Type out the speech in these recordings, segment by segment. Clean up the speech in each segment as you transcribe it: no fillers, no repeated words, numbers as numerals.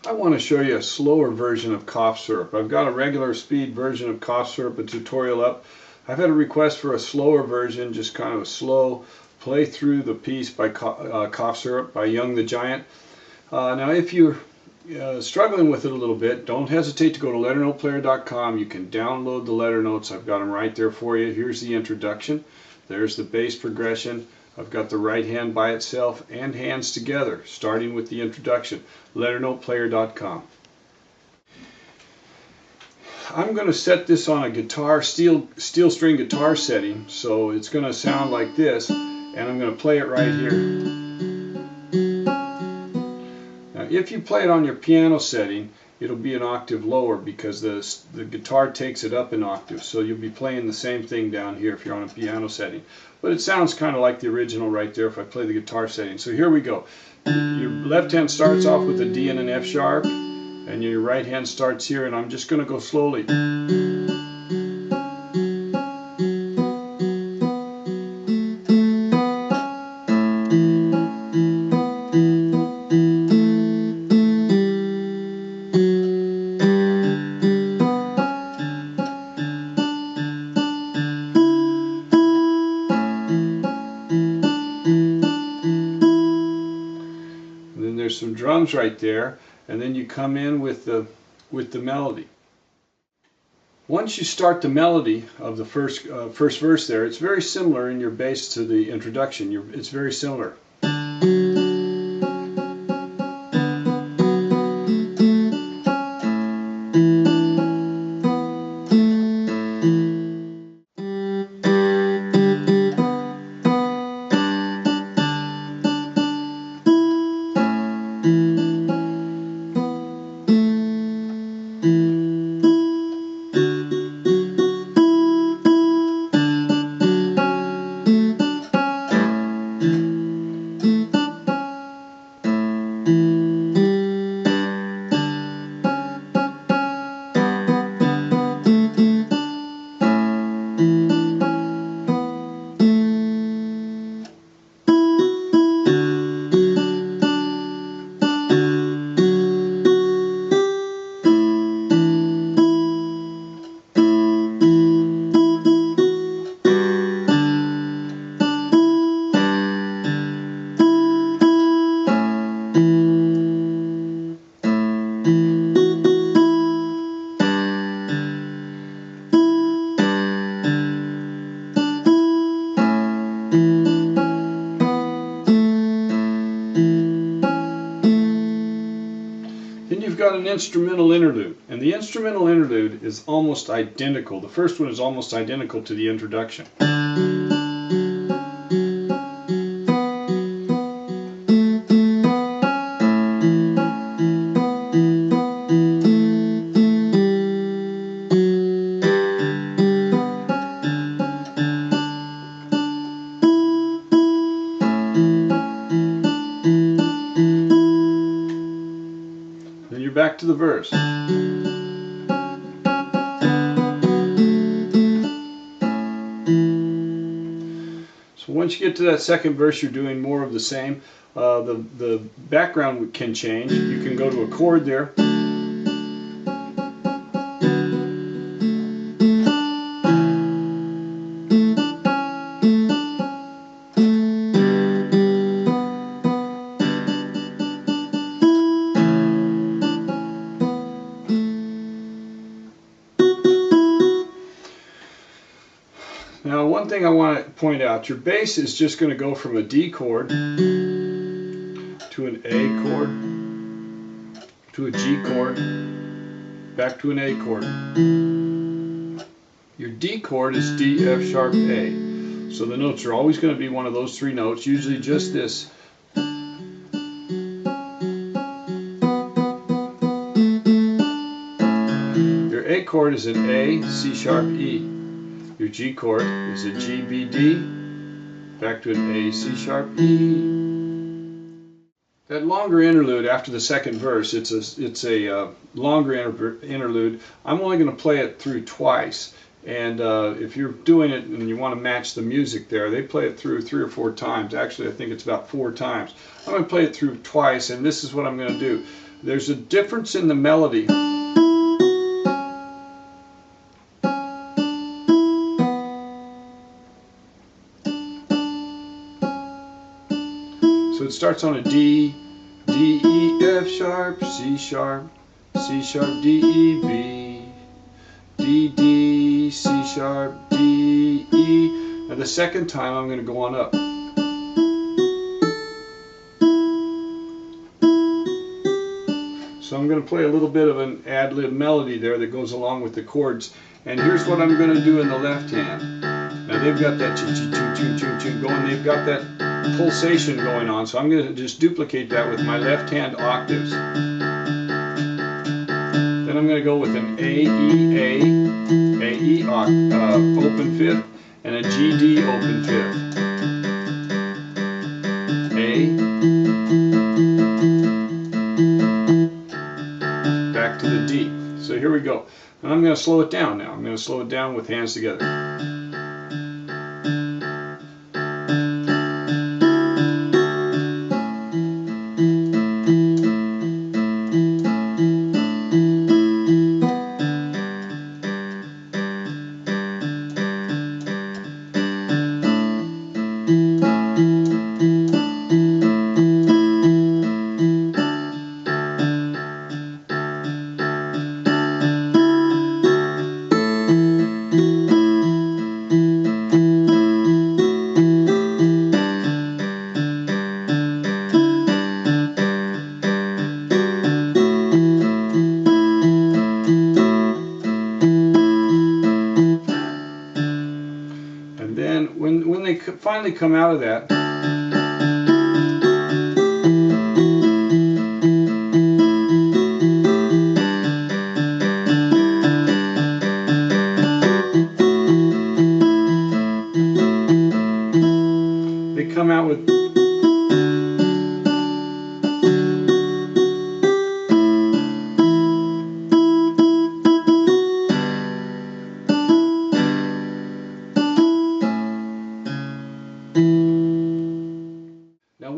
I want to show you a slower version of cough syrup. I've got a regular speed version of cough syrup, a tutorial up. I've had a request for a slower version, just kind of a slow play through the piece by cough syrup by Young the Giant. Now if you're struggling with it a little bit, don't hesitate to go to LetterNotePlayer.com. You can download the letter notes. I've got them right there for you. Here's the introduction. There's the bass progression. I've got the right hand by itself and hands together, starting with the introduction. LetterNotePlayer.com. I'm going to set this on a guitar, steel string guitar setting, so it's going to sound like this, and I'm going to play it right here. Now, if you play it on your piano setting, it'll be an octave lower because the guitar takes it up an octave, so you'll be playing the same thing down here if you're on a piano setting. But it sounds kind of like the original right there if I play the guitar setting. So here we go. Your left hand starts off with a D and an F sharp, and your right hand starts here, and I'm just going to go slowly. There's some drums right there, and then you come in with the melody. Once you start the melody of the first verse there, it's very similar in your bass to the introduction. It's very similar. You've got an instrumental interlude, and the instrumental interlude is almost identical. The first one is almost identical to the introduction. Then you're back to the verse. So once you get to that second verse, you're doing more of the same. The background can change. You can go to a chord there. Now, one thing I want to point out, your bass is just going to go from a D chord to an A chord to a G chord, back to an A chord. Your D chord is D, F sharp, A. So the notes are always going to be one of those three notes, usually just this. Your A chord is an A, C sharp, E. Your G chord is a G, B, D, back to an A, C sharp, E. That longer interlude after the second verse, it's a longer interlude. I'm only going to play it through twice, And if you're doing it and you want to match the music there, they play it through 3 or 4 times. Actually, I think it's about 4 times. I'm going to play it through twice, and this is what I'm going to do. There's a difference in the melody. So it starts on a D, D, E, F sharp, C sharp, C sharp, D, E, B, D, D, C sharp, D, E. And the second time I'm going to go on up. So I'm going to play a little bit of an ad-lib melody there that goes along with the chords. And here's what I'm going to do in the left hand. Now they've got that choo-choo-choo-choo-choo going. They've got that pulsation going on. So I'm going to just duplicate that with my left hand octaves. Then I'm going to go with an A, E, A, open fifth, and a G, D, open fifth. A, back to the D. So here we go. And I'm going to slow it down now. I'm going to slow it down with hands together. And then when they finally come out of that, they come out with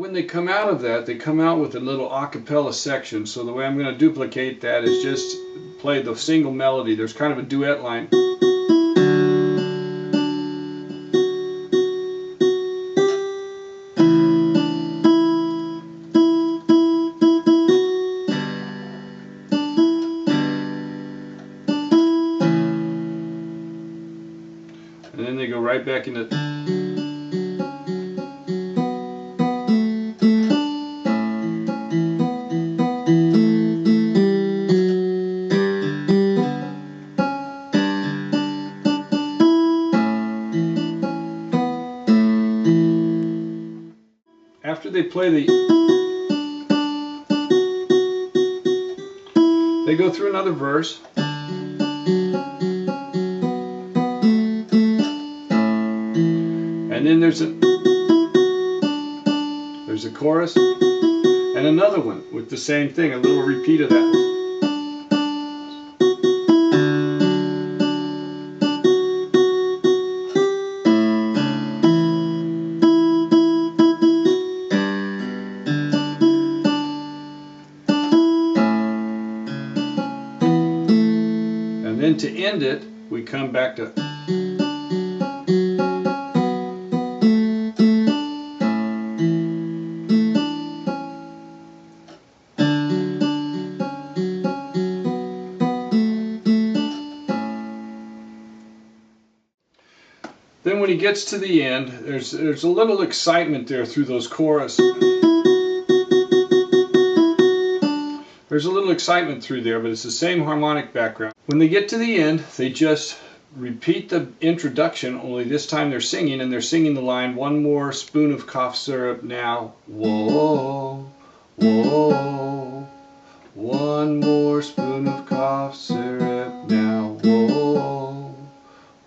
when they come out of that, they come out with a little a cappella section. So the way I'm going to duplicate that is just play the single melody. There's kind of a duet line. And then they go right back into... After they play the... they go through another verse. And then there's a chorus and another one with the same thing, a little repeat of that. And then to end it, we come back to... Then when he gets to the end, there's a little excitement there through those chorus. There's a little excitement through there, but it's the same harmonic background. When they get to the end, they just repeat the introduction, only this time they're singing, and they're singing the line, one more spoon of cough syrup now. Whoa, whoa, one more spoon of cough syrup now. Whoa,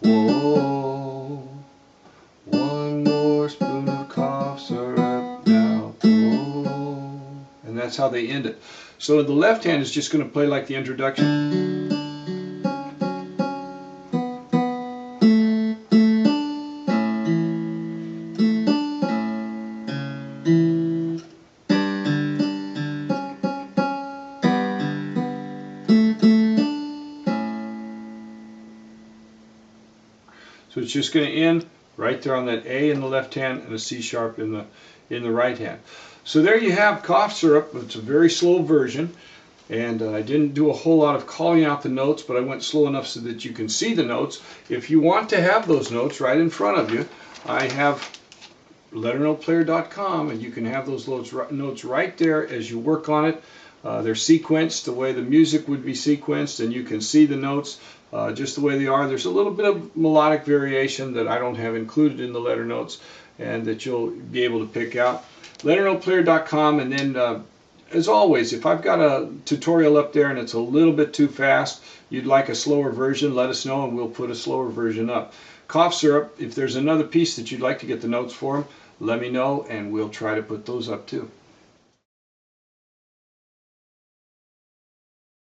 whoa, one more spoon of cough syrup now. Whoa. And that's how they end it. So the left hand is just going to play like the introduction. it's just going to end right there on that A in the left hand and a C sharp in the right hand. So there you have cough syrup. It's a very slow version, and I didn't do a whole lot of calling out the notes, but I went slow enough so that you can see the notes. If you want to have those notes right in front of you, I have LetterNotePlayer.com, and you can have those notes right there as you work on it. They're sequenced the way the music would be sequenced, and you can see the notes just the way they are. There's a little bit of melodic variation that I don't have included in the letter notes, and that you'll be able to pick out. LetterNotePlayer.com, and then as always, if I've got a tutorial up there and it's a little bit too fast, you'd like a slower version, let us know and we'll put a slower version up. Cough syrup, if there's another piece that you'd like to get the notes for, let me know and we'll try to put those up too.